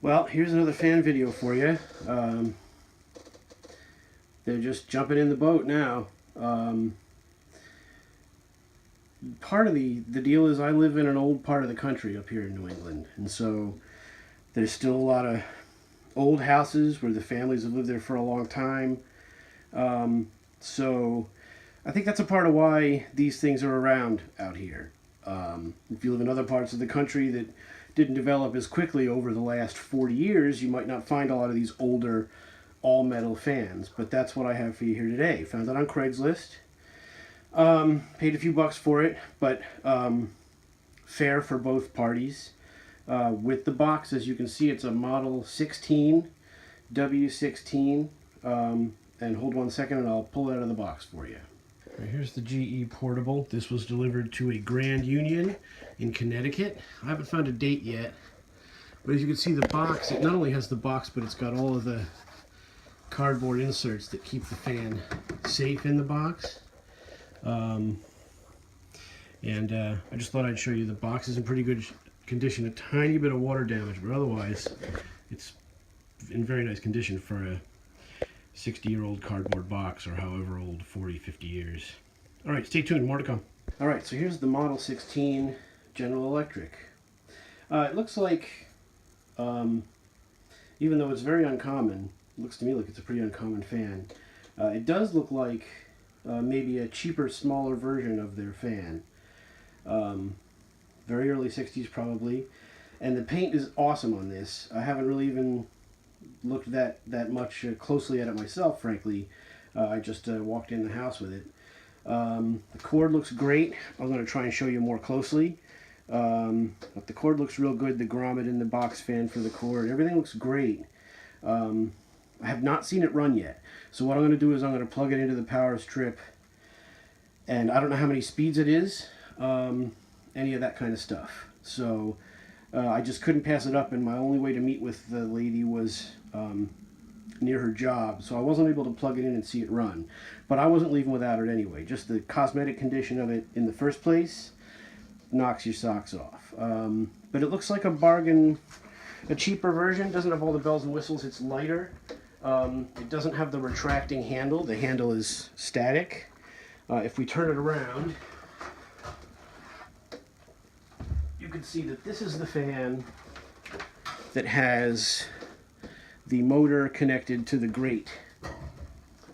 Well, here's another fan video for you. They're just jumping in the boat now. Part of the deal is I live in an old part of the country up here in New England, and so there's still a lot of old houses where the families have lived there for a long time. So I think that's a part of why these things are around out here. If you live in other parts of the country that didn't develop as quickly over the last 40 years, you might not find a lot of these older all-metal fans, but that's what I have for you here today. Found it on Craigslist. Paid a few bucks for it, but fair for both parties. With the box, as you can see, it's a model 16 W16. And hold one second and I'll pull it out of the box for you. Right, here's the GE Portable. This was delivered to a Grand Union in Connecticut. I haven't found a date yet, but as you can see, the box, it not only has the box, but it's got all of the cardboard inserts that keep the fan safe in the box. I just thought I'd show you the box is in pretty good condition. A tiny bit of water damage, but otherwise it's in very nice condition for a 60-year-old cardboard box, or however old, 40, 50 years. Alright, stay tuned, more to come. Alright, so here's the Model 16 General Electric. It looks like, even though it's very uncommon, it looks to me like it's a pretty uncommon fan. It does look like maybe a cheaper, smaller version of their fan. Very early 60s probably. And the paint is awesome on this. I haven't really even looked that much closely at it myself, frankly. I just walked in the house with it. The cord looks great. I'm going to try and show you more closely. But the cord looks real good. The grommet in the box fan for the cord, everything looks great. I have not seen it run yet. So what I'm going to do is I'm going to plug it into the power strip. And I don't know how many speeds it is, any of that kind of stuff. So I just couldn't pass it up, and my only way to meet with the lady was near her job, so I wasn't able to plug it in and see it run. But I wasn't leaving without it anyway. Just the cosmetic condition of it in the first place knocks your socks off. But it looks like a bargain, a cheaper version. Doesn't have all the bells and whistles. It's lighter. It doesn't have the retracting handle. The handle is static. If we turn it around, you can see that this is the fan that has the motor connected to the grate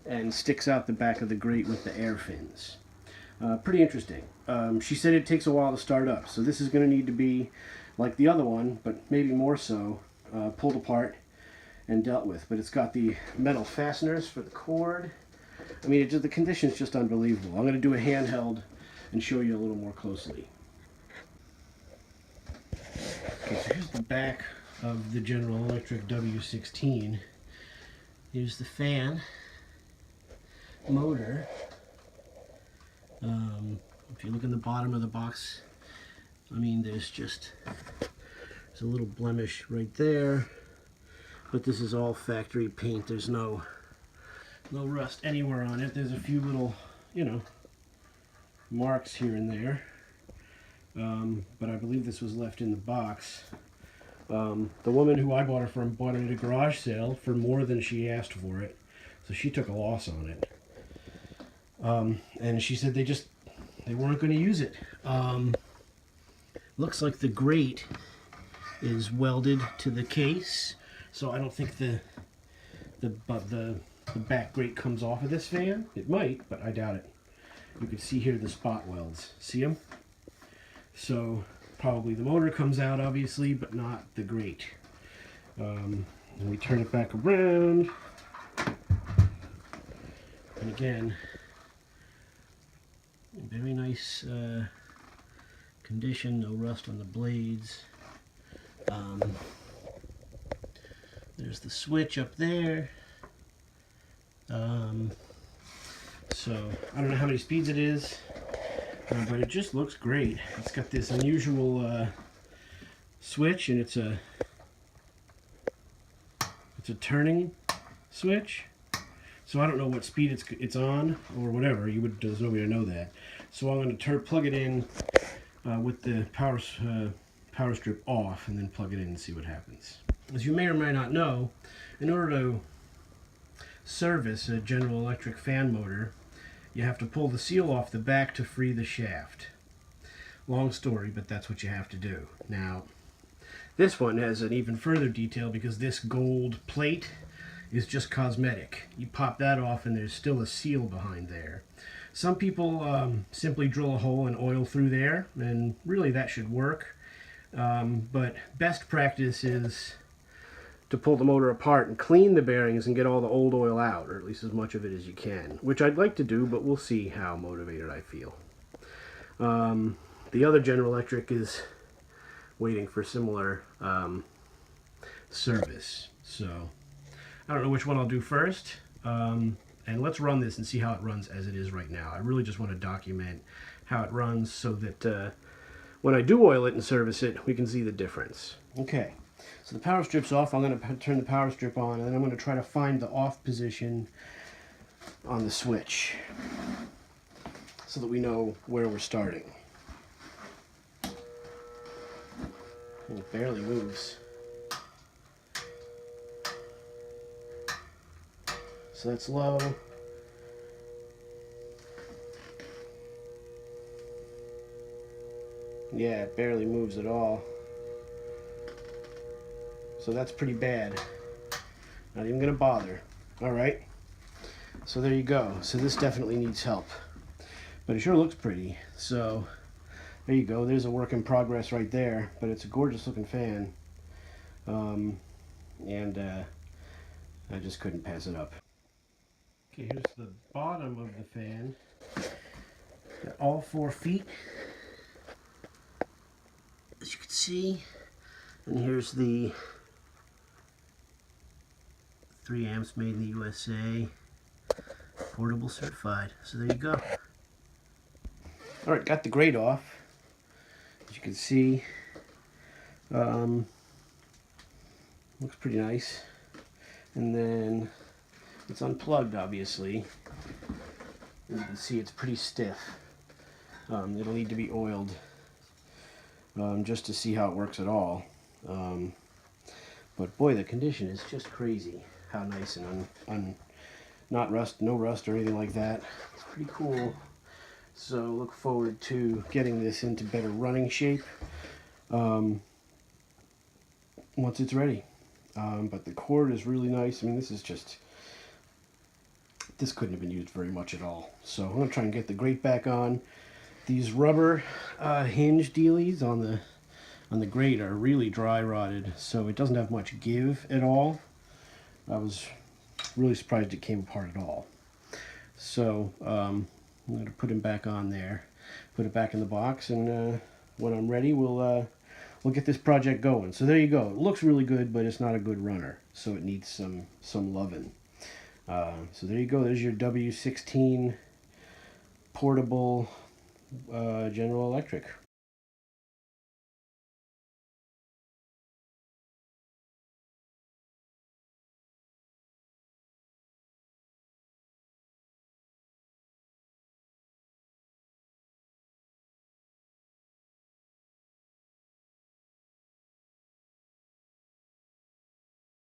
and sticks out the back of the grate with the air fins. Pretty interesting. She said it takes a while to start up, so this is going to need to be like the other one, but maybe more so, pulled apart and dealt with. But it's got the metal fasteners for the cord. I mean, the condition's just unbelievable. I'm going to do a handheld and show you a little more closely. Okay, so here's the back of the General Electric W16. Here's the fan, motor. If you look in the bottom of the box, I mean, there's a little blemish right there, but this is all factory paint. There's no rust anywhere on it. There's a few little, marks here and there. But I believe this was left in the box. The woman who I bought it from bought it at a garage sale for more than she asked for it, so she took a loss on it. And she said they weren't going to use it. Looks like the grate is welded to the case, so I don't think the back grate comes off of this fan. It might, but I doubt it. You can see here the spot welds. See them? So probably the motor comes out, obviously, but not the grate. And we turn it back around, and again, very nice condition, no rust on the blades. There's the switch up there. So I don't know how many speeds it is, but it just looks great. It's got this unusual switch, and it's a turning switch. So I don't know what speed it's on or whatever. There's no way to know that. So I'm going to plug it in with the power strip off, and then plug it in and see what happens. As you may or may not know, in order to service a General Electric fan motor, you have to pull the seal off the back to free the shaft. Long story, but that's what you have to do. Now, this one has an even further detail because this gold plate is just cosmetic. You pop that off and there's still a seal behind there. Some people simply drill a hole and oil through there, and really that should work. But best practice is to pull the motor apart and clean the bearings and get all the old oil out, or at least as much of it as you can, which I'd like to do, but we'll see how motivated I feel. The other General Electric is waiting for similar service, so I don't know which one I'll do first. And let's run this and see how it runs as it is right now. I really just want to document how it runs so that when I do oil it and service it, we can see the difference. Okay, so the power strip's off. I'm going to turn the power strip on, and then I'm going to try to find the off position on the switch so that we know where we're starting. It barely moves. So that's low. Yeah, it barely moves at all. So that's pretty bad. Not even gonna bother. Alright. So there you go. So this definitely needs help. But it sure looks pretty. So there you go. There's a work in progress right there. But it's a gorgeous looking fan. I just couldn't pass it up. Okay, here's the bottom of the fan. Got all 4 feet, as you can see. And here's the 3 amps made in the USA, portable certified. So there you go. Alright, got the grate off. As you can see, looks pretty nice. And then it's unplugged, obviously. As you can see, it's pretty stiff. It'll need to be oiled just to see how it works at all. But boy, the condition is just crazy. How nice and not rust, no rust or anything like that. It's pretty cool. So look forward to getting this into better running shape once it's ready. But the cord is really nice. I mean, this couldn't have been used very much at all. So I'm going to try and get the grate back on. These rubber hinge dealies on the grate are really dry rotted, so it doesn't have much give at all. I was really surprised it came apart at all. So I'm going to put him back on there, put it back in the box, and when I'm ready, we'll get this project going. So there you go. It looks really good, but it's not a good runner, so it needs some loving. So there you go. There's your W16 portable General Electric.